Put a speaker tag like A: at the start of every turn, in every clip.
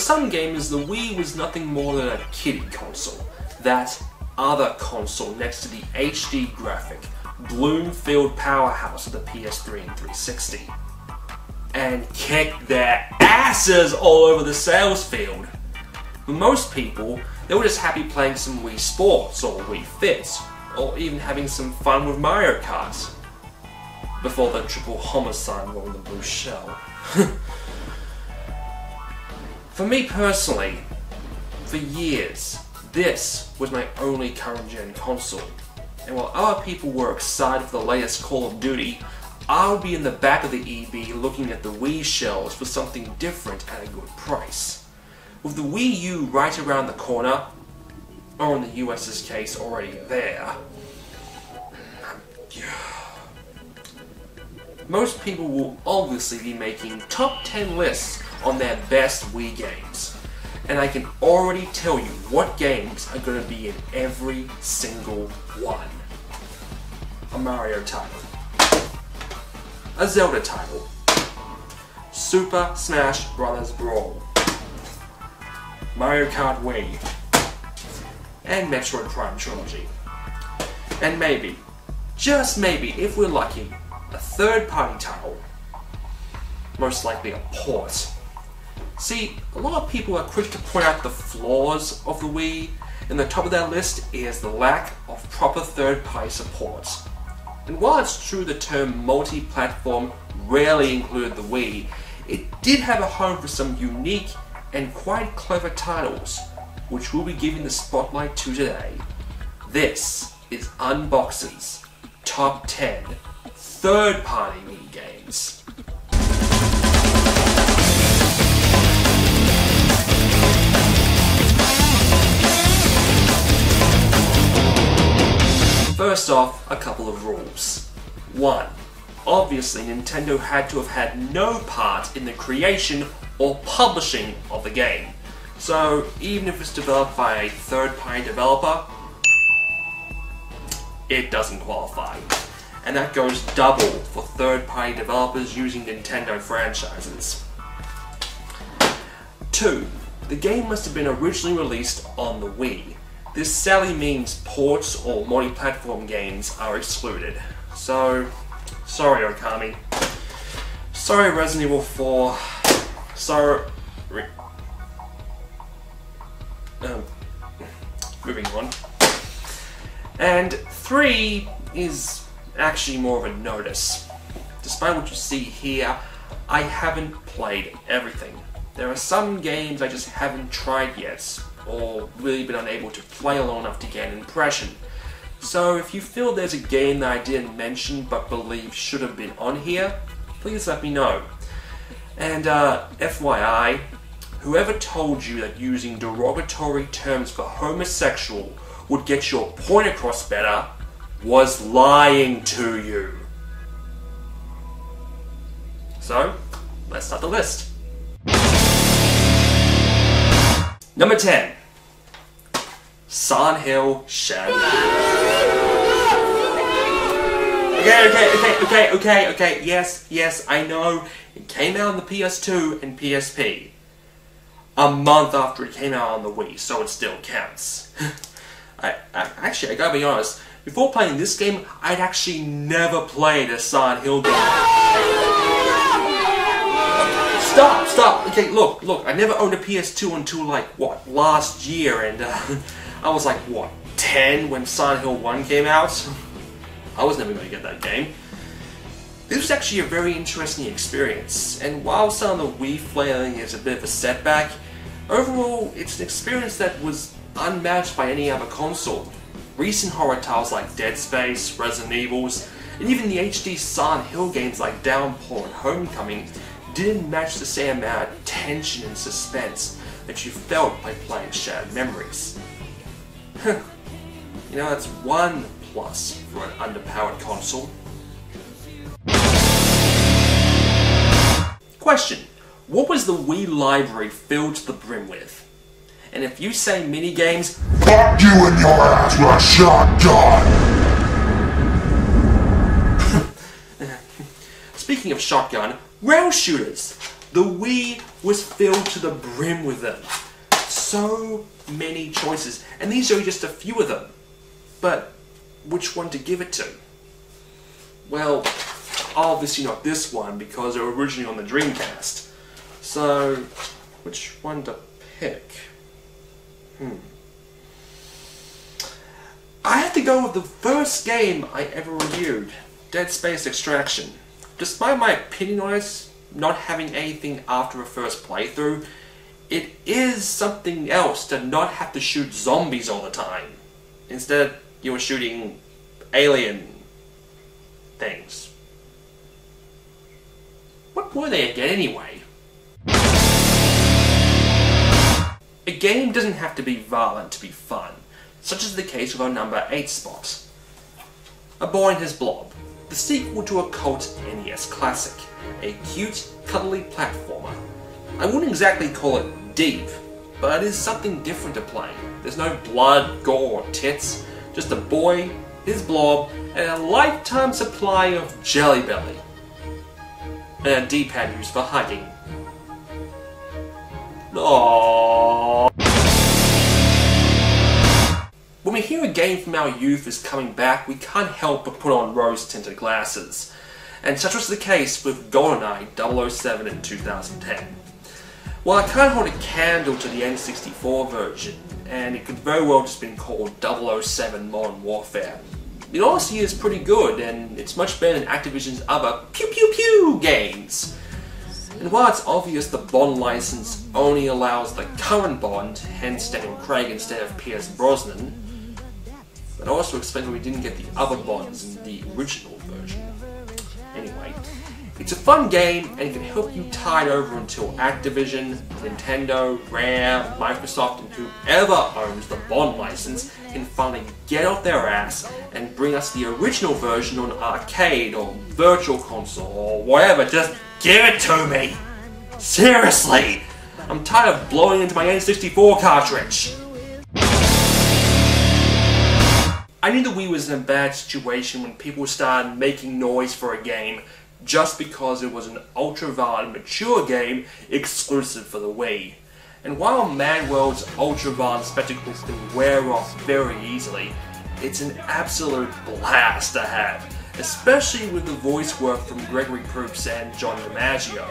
A: some gamers, the Wii was nothing more than a kiddie console. That other console next to the HD graphic, bloom-filled powerhouse of the PS3 and 360. And kicked their asses all over the sales field. For most people, they were just happy playing some Wii Sports or Wii Fit, or even having some fun with Mario Kart, before the triple homicide rolled the blue shell. For me personally, for years, this was my only current-gen console. And while other people were excited for the latest Call of Duty, I would be in the back of the EB looking at the Wii shelves for something different at a good price. With the Wii U right around the corner, or in the US's case already there, most people will obviously be making top 10 lists on their best Wii games. And I can already tell you what games are going to be in every single one. A Mario title. A Zelda title. Super Smash Bros. Brawl. Mario Kart Wii. And Metroid Prime Trilogy. And maybe, just maybe, if we're lucky, a third-party title. Most likely a port. See, a lot of people are quick to point out the flaws of the Wii, and the top of that list is the lack of proper third-party support. And while it's true the term multi-platform rarely included the Wii, it did have a home for some unique and quite clever titles, which we'll be giving the spotlight to today. This is Unbox's Top 10 Third-Party Wii Games. First off, a couple of rules. 1. Obviously, Nintendo had to have had no part in the creation or publishing of the game. So, even if it's developed by a third-party developer, it doesn't qualify. And that goes double for third-party developers using Nintendo franchises. 2. The game must have been originally released on the Wii. This sadly means ports or multi-platform games are excluded. So, sorry Okami. Sorry Resident Evil 4. Sorry... moving on. And 3 is actually more of a notice. Despite what you see here, I haven't played everything. There are some games I just haven't tried yet, or really been unable to play long enough to get an impression. So if you feel there's a game that I didn't mention but believe should have been on here, please let me know. And FYI, whoever told you that using derogatory terms for homosexual would get your point across better was lying to you. So, let's start the list. Number 10. Silent Hill Shadow. Okay, yes, I know. It came out on the PS2 and PSP. A month after it came out on the Wii, so it still counts. Actually, I gotta be honest, before playing this game, I'd actually never played a Silent Hill game. Stop! Okay, look, I never owned a PS2 until, like, what, last year, and I was like, what, 10 when Silent Hill 1 came out? I was never going to get that game. This was actually a very interesting experience, and while some of the Wii flailing is a bit of a setback, overall, it's an experience that was unmatched by any other console. Recent horror titles like Dead Space, Resident Evils, and even the HD Silent Hill games like Downpour and Homecoming didn't match the same amount of tension and suspense that you felt by playing Shattered Memories. You know, that's one plus for an underpowered console. Question: what was the Wii library filled to the brim with? And if you say minigames, fuck you in your ass with a shotgun! Speaking of shotgun, rail shooters! The Wii was filled to the brim with them. So many choices, and these are just a few of them. But which one to give it to? Well, obviously not this one because they were originally on the Dreamcast. So, which one to pick? I have to go with the first game I ever reviewed, Dead Space Extraction. Despite my opinion on it not having anything after a first playthrough, it is something else to not have to shoot zombies all the time. Instead, you were shooting alien things. What were they again anyway? A game doesn't have to be violent to be fun, such as the case with our number 8 spot. A Boy Is Blob, the sequel to a cult NES classic, a cute, cuddly platformer. I wouldn't exactly call it deep, but it is something different to play. There's no blood, gore, or tits, just a boy, his blob, and a lifetime supply of Jelly Belly. And a D-pad used for hugging. Aww. When we hear a game from our youth is coming back, we can't help but put on rose-tinted glasses. And such was the case with GoldenEye 007 in 2010. While I can't hold a candle to the N64 version, and it could very well just been called 007 Modern Warfare, it honestly is pretty good, and it's much better than Activision's other pew pew pew games. And while it's obvious the Bond license only allows the current Bond, hence Daniel Craig instead of Pierce Brosnan, that also explains why we didn't get the other Bonds in the original version. Anyway, it's a fun game and it can help you tide over until Activision, Nintendo, Rare, Microsoft, and whoever owns the Bond license can finally get off their ass and bring us the original version on arcade or virtual console or whatever. Just give it to me! Seriously! I'm tired of blowing into my N64 cartridge! I knew the Wii was in a bad situation when people started making noise for a game just because it was an ultra-violent, mature game exclusive for the Wii. And while Mad World's ultra-violent spectacles can wear off very easily, it's an absolute blast to have, especially with the voice work from Gregory Proops and John DiMaggio.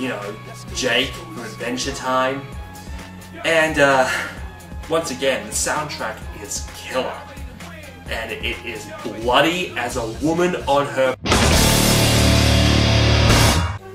A: You know, Jake from Adventure Time. And, once again, the soundtrack is killer. And it is bloody as a woman on her...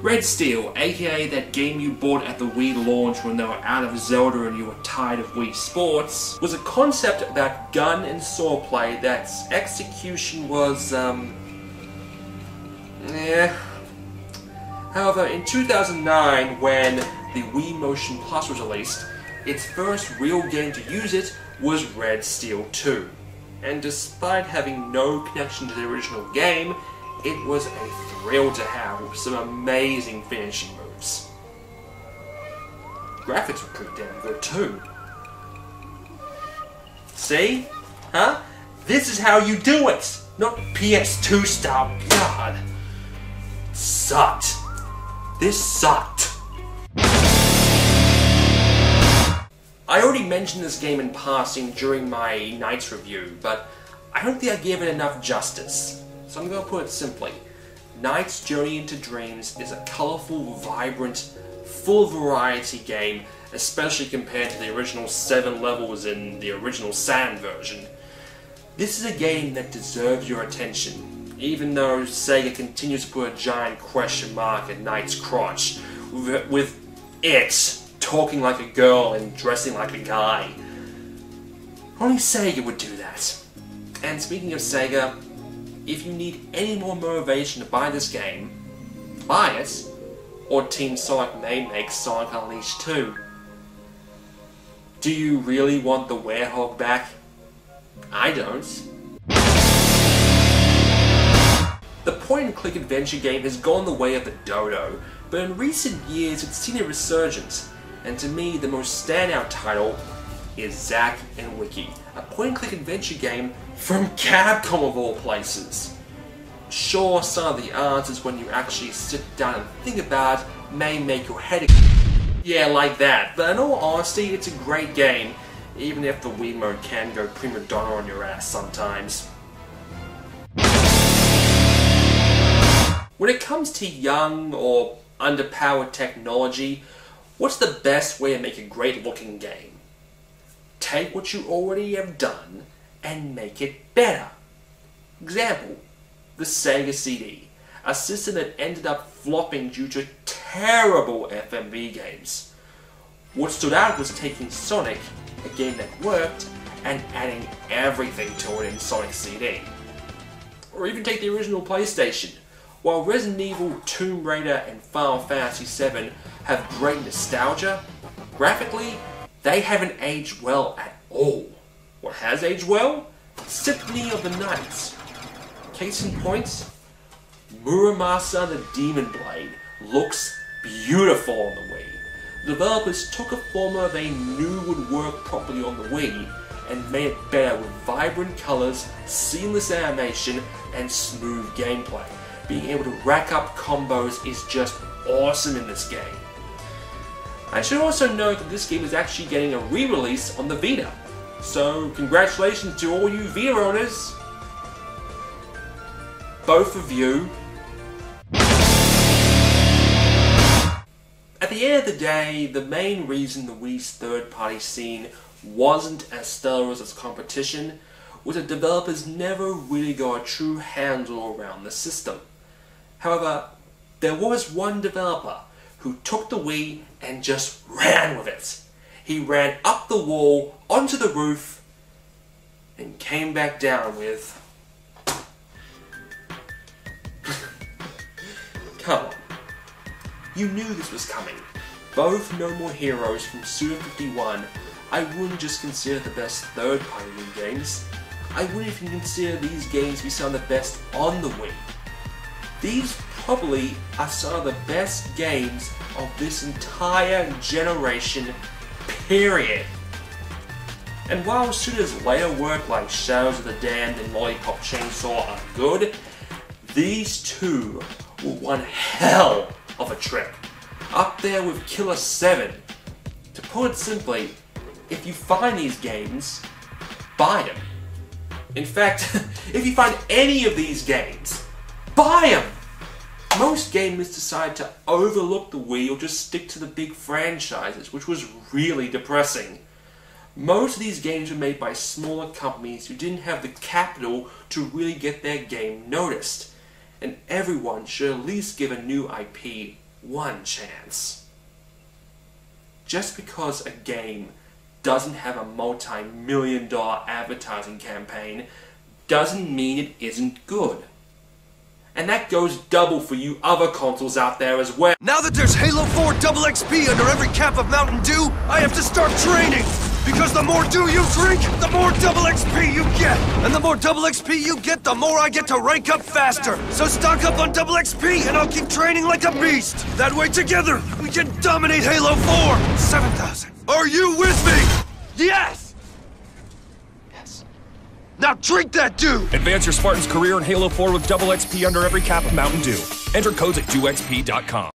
A: Red Steel, aka that game you bought at the Wii launch when they were out of Zelda and you were tired of Wii Sports, was a concept about gun and swordplay that's execution was, However, in 2009, when the Wii Motion Plus was released, its first real game to use it was Red Steel 2. And despite having no connection to the original game, it was a thrill to have with some amazing finishing moves. Graphics were pretty damn good too. See? Huh? This is how you do it! Not PS2 style. God. Sucked. This sucked. I already mentioned this game in passing during my Knights review, but I don't think I gave it enough justice. So I'm going to put it simply. Knight's Journey into Dreams is a colourful, vibrant, full variety game, especially compared to the original 7 levels in the original Saturn version. This is a game that deserves your attention, even though Sega continues to put a giant question mark at Knight's crotch, with it talking like a girl and dressing like a guy. Only Sega would do that. And speaking of Sega, if you need any more motivation to buy this game, buy it, or Team Sonic may make Sonic Unleashed 2. Do you really want the Werehog back? I don't. The point-and-click adventure game has gone the way of the dodo, but in recent years it's seen a resurgence, and to me the most standout title is Zack and Wiki, a point-and-click adventure game from Capcom of all places. Sure, some of the answers when you actually sit down and think about it may make your head yeah, like that. But in all honesty, it's a great game, even if the Wii mode can go prima donna on your ass sometimes. When it comes to young or underpowered technology, what's the best way to make a great looking game? Take what you already have done and make it better. Example, the Sega CD, a system that ended up flopping due to terrible FMV games. What stood out was taking Sonic, a game that worked, and adding everything to it in Sonic CD. Or even take the original PlayStation. While Resident Evil, Tomb Raider, and Final Fantasy VII have great nostalgia, graphically, they haven't aged well at all. What has aged well? Symphony of the Night. Case in point, Muramasa the Demon Blade looks beautiful on the Wii. The developers took a formula they knew would work properly on the Wii and made it better with vibrant colors, seamless animation, and smooth gameplay. Being able to rack up combos is just awesome in this game. I should also note that this game is actually getting a re-release on the Vita. So congratulations to all you Vita owners. Both of you. At the end of the day, the main reason the Wii's third-party scene wasn't as stellar as its competition was that developers never really got a true handle around the system. However, there was one developer who took the Wii and just ran with it. He ran up the wall, onto the roof, and came back down with... Come on. You knew this was coming. Both No More Heroes from Suda 51, I wouldn't just consider the best third-party Wii games. I wouldn't even consider these games to be some of the best on the Wii. These probably are some of the best games of this entire generation, period. And while Suda's later work like Shadows of the Damned and Lollipop Chainsaw are good, these two were one hell of a trip. Up there with Killer 7. To put it simply, if you find these games, buy them. In fact, if you find any of these games, buy them! Most gamers decide to overlook the Wii or just stick to the big franchises, which was really depressing. Most of these games were made by smaller companies who didn't have the capital to really get their game noticed. And everyone should at least give a new IP one chance. Just because a game doesn't have a multi-million-dollar advertising campaign doesn't mean it isn't good. And that goes double for you other consoles out there as well.
B: Now that there's Halo 4 double XP under every cap of Mountain Dew, I have to start training! Because the more dew you drink, the more double XP you get! And the more double XP you get, the more I get to rank up faster! So stock up on double XP and I'll keep training like a beast! That way together, we can dominate Halo 4! 7,000. Are you with me? Yes! Now drink that dew!
C: Advance your Spartan's career in Halo 4 with double XP under every cap of Mountain Dew. Enter codes at dewxp.com.